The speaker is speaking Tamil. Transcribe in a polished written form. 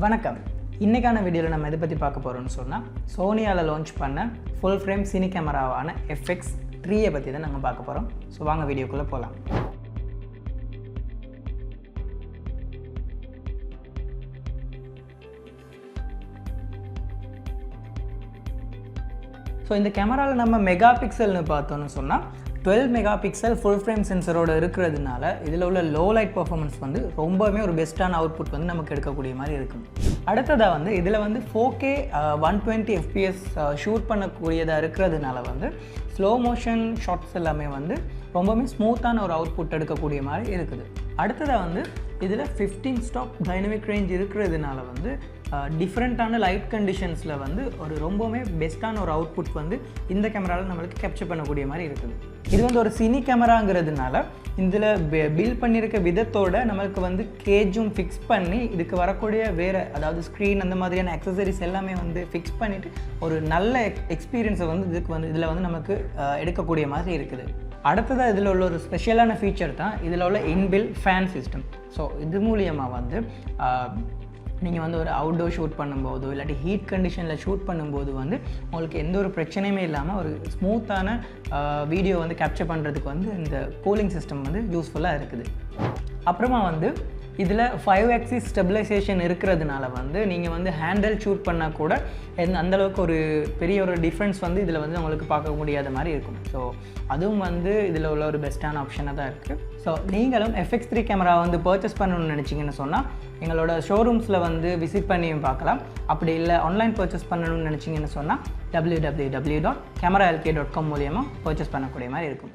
வணக்கம். இன்றைக்கான வீடியோவில் நம்ம எதை பற்றி பார்க்க போகிறோம்னு சொன்னால் சோனியாவில் லான்ச் பண்ண ஃபுல் ஃப்ரேம் சினி கேமராவான FX3 பற்றி தான் நம்ம பார்க்க போகிறோம். ஸோ வாங்க வீடியோக்குள்ளே போகலாம். ஸோ இந்த கேமராவில் நம்ம மெகா பிக்சல்னு பார்த்தோன்னு சொன்னால் 12 மெகா பிக்சல் ஃபுல் ஃப்ரேம் சென்சரோடு இருக்கிறதுனால இதில் உள்ள லோ லைட் பர்ஃபார்மன்ஸ் வந்து ரொம்பவுமே ஒரு பெஸ்ட்டான அவுட்புட் வந்து நமக்கு எடுக்கக்கூடிய மாதிரி இருக்கும். அடுத்ததாக வந்து இதில் வந்து 4K 120 FPS ஷூட் பண்ணக்கூடியதாக இருக்கிறதுனால வந்து ஸ்லோ மோஷன் ஷாட்ஸ் எல்லாமே வந்து ரொம்பவுமே ஸ்மூத்தான ஒரு அவுட்புட் எடுக்கக்கூடிய மாதிரி இருக்குது. அடுத்ததாக வந்து இதில் 15 ஸ்டாப் டைனமிக் ரேஞ்ச் இருக்கிறதுனால வந்து டிஃப்ரெண்ட்டான லைட் கண்டிஷன்ஸில் வந்து ஒரு ரொம்பவுமே பெஸ்ட்டான ஒரு அவுட்புட் வந்து இந்த கேமராவில் நம்மளுக்கு கேப்சர் பண்ணக்கூடிய மாதிரி இருக்குது. இது வந்து ஒரு சினி கேமராங்கிறதுனால இதில் பில்ட் பண்ணியிருக்க விதத்தோடு நம்மளுக்கு வந்து கேஜும் ஃபிக்ஸ் பண்ணி இதுக்கு வரக்கூடிய வேறு அதாவது ஸ்க்ரீன் அந்த மாதிரியான அக்சசரிஸ் எல்லாமே வந்து ஃபிக்ஸ் பண்ணிவிட்டு ஒரு நல்ல எக்ஸ்பீரியன்ஸை வந்து இதில் வந்து நமக்கு எடுக்கக்கூடிய மாதிரி இருக்குது. அடுத்ததாக இதில் உள்ள ஒரு ஸ்பெஷலான ஃபீச்சர் தான் இதில் உள்ள இன்பில் ஃபேன் சிஸ்டம். ஸோ இது மூலியமாக வந்து நீங்கள் வந்து ஒரு அவுட்டோர் ஷூட் பண்ணும்போதோ இல்லாட்டி ஹீட் கண்டிஷனில் ஷூட் பண்ணும்போது வந்து உங்களுக்கு எந்த ஒரு பிரச்சனையுமே இல்லாமல் ஒரு ஸ்மூத்தான வீடியோ வந்து கேப்சர் பண்ணுறதுக்கு வந்து இந்த கூலிங் சிஸ்டம் வந்து யூஸ்ஃபுல்லாக இருக்குது. அப்புறமா வந்து இதில் 5 axis ஸ்டெபிலைசேஷன் இருக்கிறதுனால வந்து நீங்கள் வந்து ஹேண்டில் ஷூட் பண்ணால் கூட அந்தளவுக்கு ஒரு பெரிய ஒரு டிஃப்ரென்ஸ் வந்து இதில் வந்து உங்களுக்கு பார்க்க முடியாத மாதிரி இருக்கும். ஸோ அதுவும் வந்து இதில் உள்ள ஒரு பெஸ்ட்டான ஆப்ஷனாக தான் இருக்குது. ஸோ நீங்களும் FX3 கேமரா வந்து பர்ச்சேஸ் பண்ணணும்னு நினச்சிங்கன்னு சொன்னால் எங்களோட ஷோரூம்ஸில் வந்து விசிட் பண்ணியும் பார்க்கலாம். அப்படி இல்லை ஆன்லைன் பர்ச்சேஸ் பண்ணணும்னு நினச்சிங்கன்னு சொன்னால் www.cameralk.com மூலியமாக பர்ச்சேஸ் பண்ணக்கூடிய மாதிரி இருக்கும்.